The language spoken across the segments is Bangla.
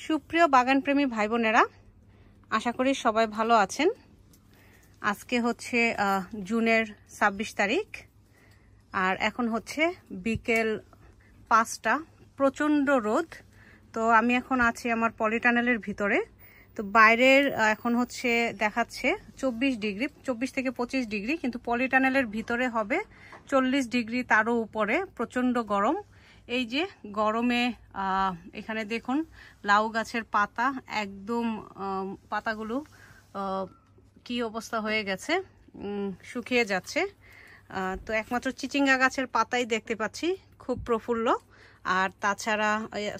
সুপ্রিয় বাগানপ্রেমী ভাই বোনেরা, আশা করি সবাই ভালো আছেন। আজকে হচ্ছে জুনের 26 তারিখ আর এখন হচ্ছে বিকেল 5টা। প্রচণ্ড রোদ। তো আমি এখন আছি আমার পলিটানেলের ভিতরে। তো বাইরের এখন হচ্ছে দেখাচ্ছে 24 ডিগ্রি, 24 থেকে 25 ডিগ্রি, কিন্তু পলিটানেলের ভিতরে হবে 40 ডিগ্রি, তারও উপরে। প্রচণ্ড গরম। এই যে গরমে এখানে দেখুন লাউ গাছের পাতা একদম পাতাগুলো কি অবস্থা হয়ে গেছে, শুকিয়ে যাচ্ছে। তো একমাত্র চিচিঙ্গা গাছের পাতাই দেখতে পাচ্ছি খুব প্রফুল্ল। আর তাছাড়া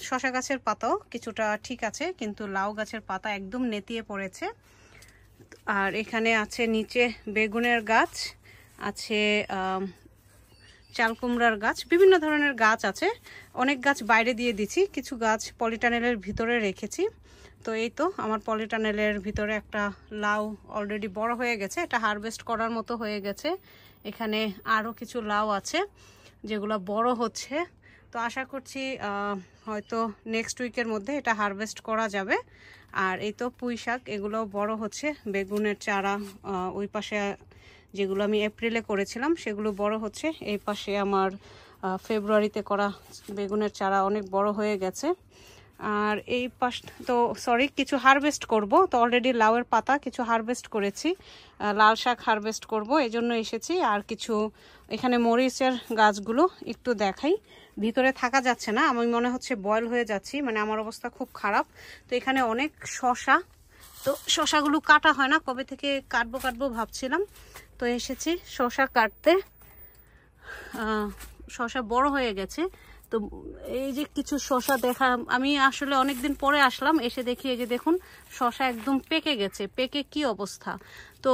শশা গাছের পাতাও কিছুটা ঠিক আছে, কিন্তু লাউ গাছের পাতা একদম নেতিয়ে পড়েছে। আর এখানে আছে নিচে বেগুনের গাছ আছে, চাল কুমড়ার গাছ, বিভিন্ন ধরনের গাছ আছে। অনেক গাছ বাইরে দিয়ে দিছি, কিছু গাছ পলিটানেলের ভিতরে রেখেছি। তো এই তো আমার পলিটানেলের ভিতরে একটা লাউ অলরেডি বড় হয়ে গেছে, এটা হারভেস্ট করার মতো হয়ে গেছে। এখানে আরও কিছু লাউ আছে যেগুলো বড় হচ্ছে। তো আশা করছি হয়তো নেক্সট উইকের মধ্যে এটা হারভেস্ট করা যাবে। আর এই তো পুঁই শাক, এগুলো বড় হচ্ছে। বেগুনের চারা ওই পাশে যেগুলো আমি এপ্রিলে করেছিলাম সেগুলো বড় হচ্ছে। এই পাশে আমার ফেব্রুয়ারিতে করা বেগুনের চারা অনেক বড় হয়ে গেছে। আর এই পাশ তো কিছু হারভেস্ট করব। তো অলরেডি লাউয়ের পাতা কিছু হারভেস্ট করেছি, লাল শাক হারভেস্ট করব, এই জন্য এসেছি। আর কিছু এখানে মরিচের গাছগুলো একটু দেখাই। ভিতরে থাকা যাচ্ছে না, আমি মনে হচ্ছে বয়েল হয়ে যাচ্ছি, মানে আমার অবস্থা খুব খারাপ। তো এখানে অনেক শশা, তো শশাগুলো কাটা হয় না, কবে থেকে কাটবো ভাবছিলাম। তো এসেছি শশা কাটতে। শশা বড় হয়ে গেছে। তো এই যে কিছু শশা দেখা, আমি আসলে অনেকদিন পরে আসলাম, এসে দেখি এই যে দেখুন শশা একদম পেকে গেছে। পেকে কি অবস্থা। তো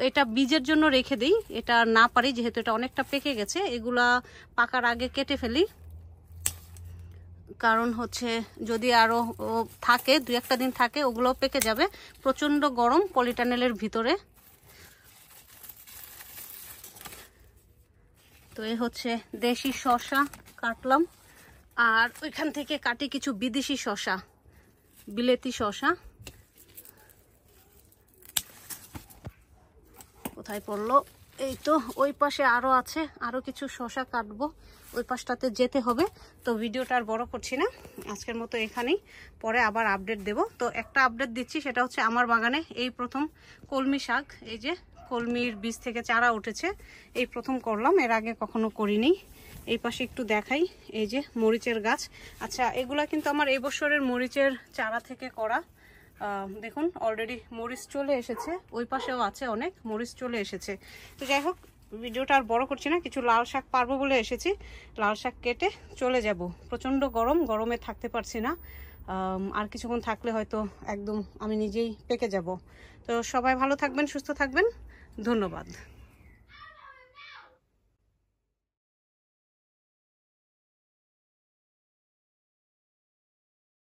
এটা বীজের জন্য রেখে দিই, এটা না পারি, যেহেতু এটা অনেকটা পেকে গেছে। এগুলা পাকার আগে কেটে ফেলি, কারণ হচ্ছে যদি আরো থাকে, 2-1 দিন থাকে, ওগুলো পেকে যাবে। প্রচন্ড গরম পলিটানেলের ভিতরে। তো এই হচ্ছে দেশি শশা কাটলাম, আর ওইখান থেকে কাটি কিছু বিদেশি শশা, বিলেতি শশা। কোথায় পড়লো, এই তো ওই পাশে আরো আছে, আরো কিছু শশা কাটবো, ওই পাশটাতে যেতে হবে। তো ভিডিওটা আর বড় করছি না, আজকের মতো এখানেই, পরে আবার আপডেট দেব। তো একটা আপডেট দিচ্ছি, সেটা হচ্ছে আমার বাগানে এই প্রথম কলমি শাক, এই যে কলমির বীজ থেকে চারা উঠেছে, এই প্রথম করলাম, এর আগে কখনো করিনি। এই পাশে একটু দেখাই, এই যে মরিচের গাছ। আচ্ছা, এগুলা কিন্তু আমার এই বছরের মরিচের চারা থেকে করা। দেখুন অলরেডি মরিচ চলে এসেছে, ওই পাশেও আছে অনেক মরিচ চলে এসেছে। তো যাই হোক, ভিডিওটা আর বড় করছি না, কিছু লাল শাক পারবো বলে এসেছি, লাল শাক কেটে চলে যাব। প্রচণ্ড গরম, গরমে থাকতে পারছি না। আর কিছুক্ষণ থাকলে হয়তো একদম আমি নিজেই পেকে যাব। তো সবাই ভালো থাকবেন, সুস্থ থাকবেন, ধন্যবাদ।